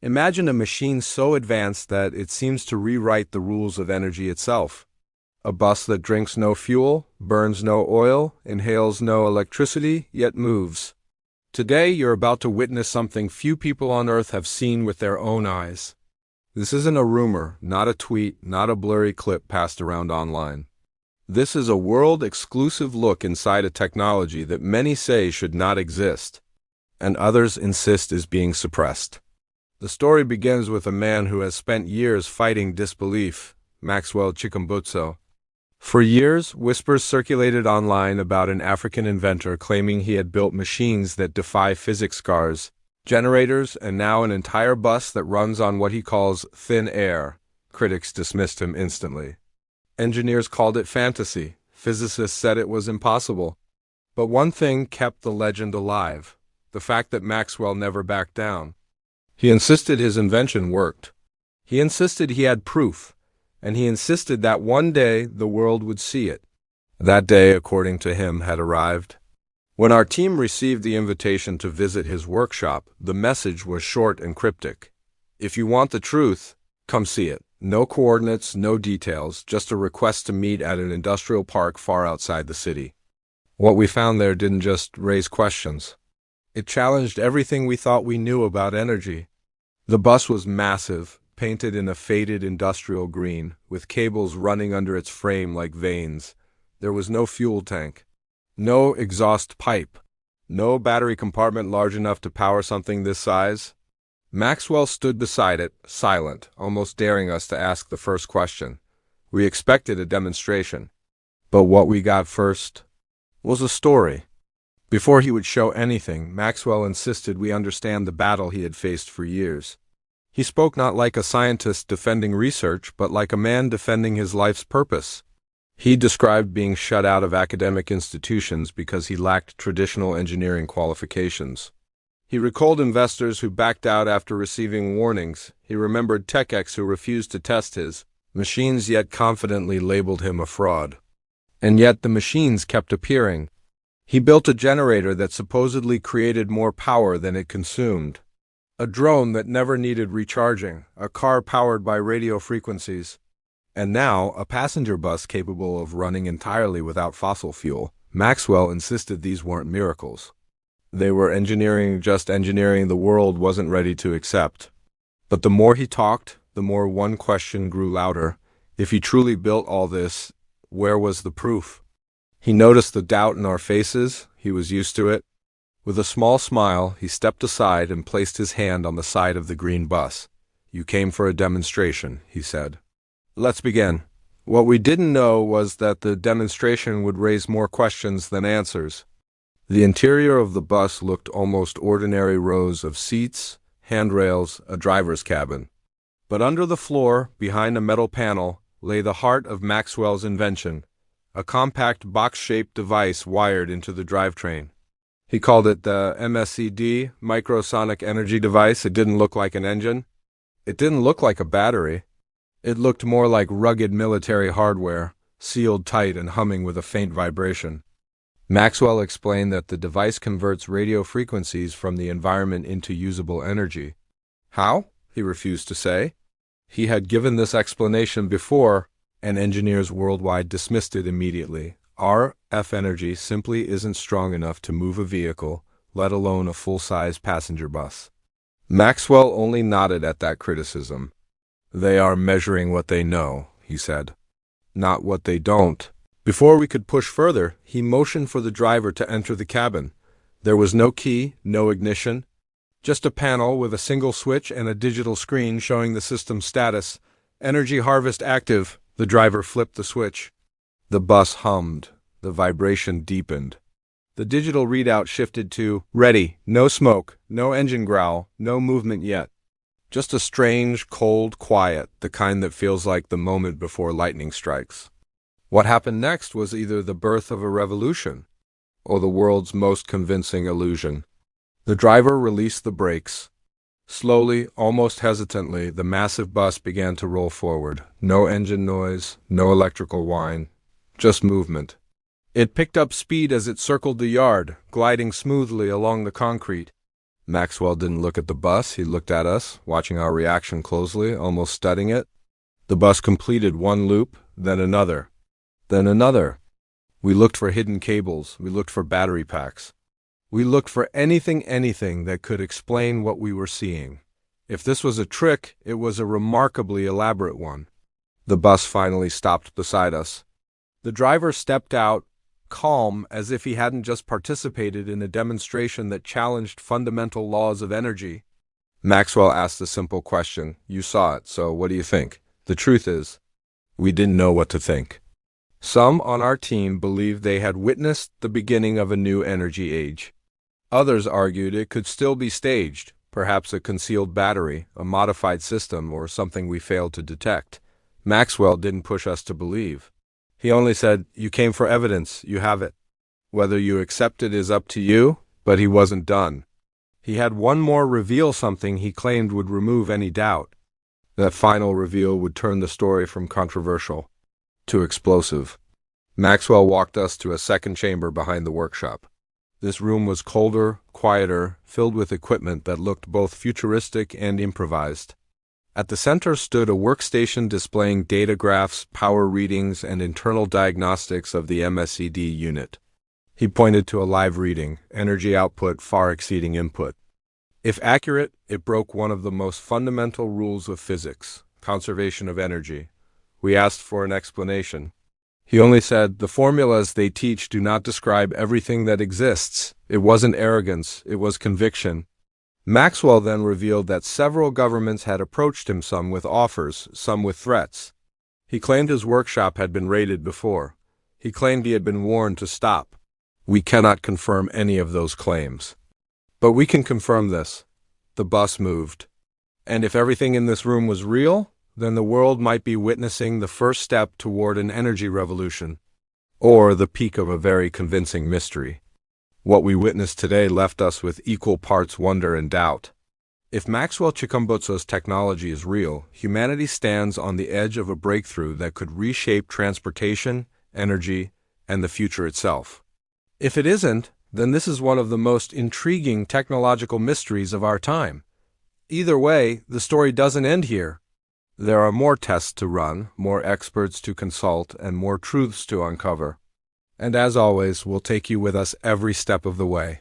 Imagine a machine so advanced that it seems to rewrite the rules of energy itself. A bus that drinks no fuel, burns no oil, inhales no electricity, yet moves. Today, you're about to witness something few people on Earth have seen with their own eyes. This isn't a rumor, not a tweet, not a blurry clip passed around online. This is a world-exclusive look inside a technology that many say should not exist, and others insist is being suppressed. The story begins with a man who has spent years fighting disbelief, Maxwell Chikumbutso. For years, whispers circulated online about an African inventor claiming he had built machines that defy physics scars, generators, and now an entire bus that runs on what he calls thin air. Critics dismissed him instantly. Engineers called it fantasy. Physicists said it was impossible. But one thing kept the legend alive: the fact that Maxwell never backed down. He insisted his invention worked. He insisted he had proof, and he insisted that one day the world would see it. That day, according to him, had arrived. When our team received the invitation to visit his workshop, the message was short and cryptic. If you want the truth, come see it. No coordinates, no details, just a request to meet at an industrial park far outside the city. What we found there didn't just raise questions. It challenged everything we thought we knew about energy. The bus was massive, painted in a faded industrial green, with cables running under its frame like veins. There was no fuel tank, no exhaust pipe, no battery compartment large enough to power something this size. Maxwell stood beside it, silent, almost daring us to ask the first question. We expected a demonstration, but what we got first was a story. Before he would show anything, Maxwell insisted we understand the battle he had faced for years. He spoke not like a scientist defending research, but like a man defending his life's purpose. He described being shut out of academic institutions because he lacked traditional engineering qualifications. He recalled investors who backed out after receiving warnings. He remembered tech-ex who refused to test his machines yet confidently labeled him a fraud. And yet the machines kept appearing. He built a generator that supposedly created more power than it consumed. A drone that never needed recharging, a car powered by radio frequencies, and now a passenger bus capable of running entirely without fossil fuel. Maxwell insisted these weren't miracles. They were engineering the world wasn't ready to accept. But the more he talked, the more one question grew louder. If he truly built all this, where was the proof? He noticed the doubt in our faces. He was used to it. With a small smile, he stepped aside and placed his hand on the side of the green bus. "You came for a demonstration," he said. "Let's begin." What we didn't know was that the demonstration would raise more questions than answers. The interior of the bus looked almost ordinary: rows of seats, handrails, a driver's cabin. But under the floor, behind a metal panel, lay the heart of Maxwell's invention, a compact box-shaped device wired into the drivetrain. He called it the MSED, Microsonic Energy Device. It didn't look like an engine. It didn't look like a battery. It looked more like rugged military hardware, sealed tight and humming with a faint vibration. Maxwell explained that the device converts radio frequencies from the environment into usable energy. How? He refused to say. He had given this explanation before, and engineers worldwide dismissed it immediately. RF energy simply isn't strong enough to move a vehicle, let alone a full-size passenger bus. Maxwell only nodded at that criticism. "They are measuring what they know," he said, "not what they don't." Before we could push further, he motioned for the driver to enter the cabin. There was no key, no ignition, just a panel with a single switch and a digital screen showing the system status. "Energy harvest active." The driver flipped the switch. The bus hummed. The vibration deepened. The digital readout shifted to ready, no smoke, no engine growl, no movement yet. Just a strange, cold quiet, the kind that feels like the moment before lightning strikes. What happened next was either the birth of a revolution or the world's most convincing illusion. The driver released the brakes. Slowly, almost hesitantly, the massive bus began to roll forward. No engine noise, no electrical whine, just movement. It picked up speed as it circled the yard, gliding smoothly along the concrete. Maxwell didn't look at the bus, he looked at us, watching our reaction closely, almost studying it. The bus completed one loop, then another, then another. We looked for hidden cables, we looked for battery packs. We looked for anything that could explain what we were seeing. If this was a trick, it was a remarkably elaborate one. The bus finally stopped beside us. The driver stepped out, calm as if he hadn't just participated in a demonstration that challenged fundamental laws of energy. Maxwell asked a simple question. You saw it, so what do you think? The truth is, we didn't know what to think. Some on our team believed they had witnessed the beginning of a new energy age. Others argued it could still be staged, perhaps a concealed battery, a modified system, or something we failed to detect. Maxwell didn't push us to believe. He only said, "You came for evidence, you have it. Whether you accept it is up to you," but he wasn't done. He had one more reveal, something he claimed would remove any doubt. That final reveal would turn the story from controversial to explosive. Maxwell walked us to a second chamber behind the workshop. This room was colder, quieter, filled with equipment that looked both futuristic and improvised. At the center stood a workstation displaying data graphs, power readings, and internal diagnostics of the MSED unit. He pointed to a live reading, energy output far exceeding input. If accurate, it broke one of the most fundamental rules of physics, conservation of energy. We asked for an explanation. He only said, "The formulas they teach do not describe everything that exists." It wasn't arrogance, it was conviction. Maxwell then revealed that several governments had approached him, some with offers, some with threats. He claimed his workshop had been raided before. He claimed he had been warned to stop. We cannot confirm any of those claims. But we can confirm this. The bus moved. And if everything in this room was real, then the world might be witnessing the first step toward an energy revolution, or the peak of a very convincing mystery. What we witnessed today left us with equal parts wonder and doubt. If Maxwell Chikumbutso's technology is real, humanity stands on the edge of a breakthrough that could reshape transportation, energy, and the future itself. If it isn't, then this is one of the most intriguing technological mysteries of our time. Either way, the story doesn't end here. There are more tests to run, more experts to consult, and more truths to uncover. And as always, we'll take you with us every step of the way.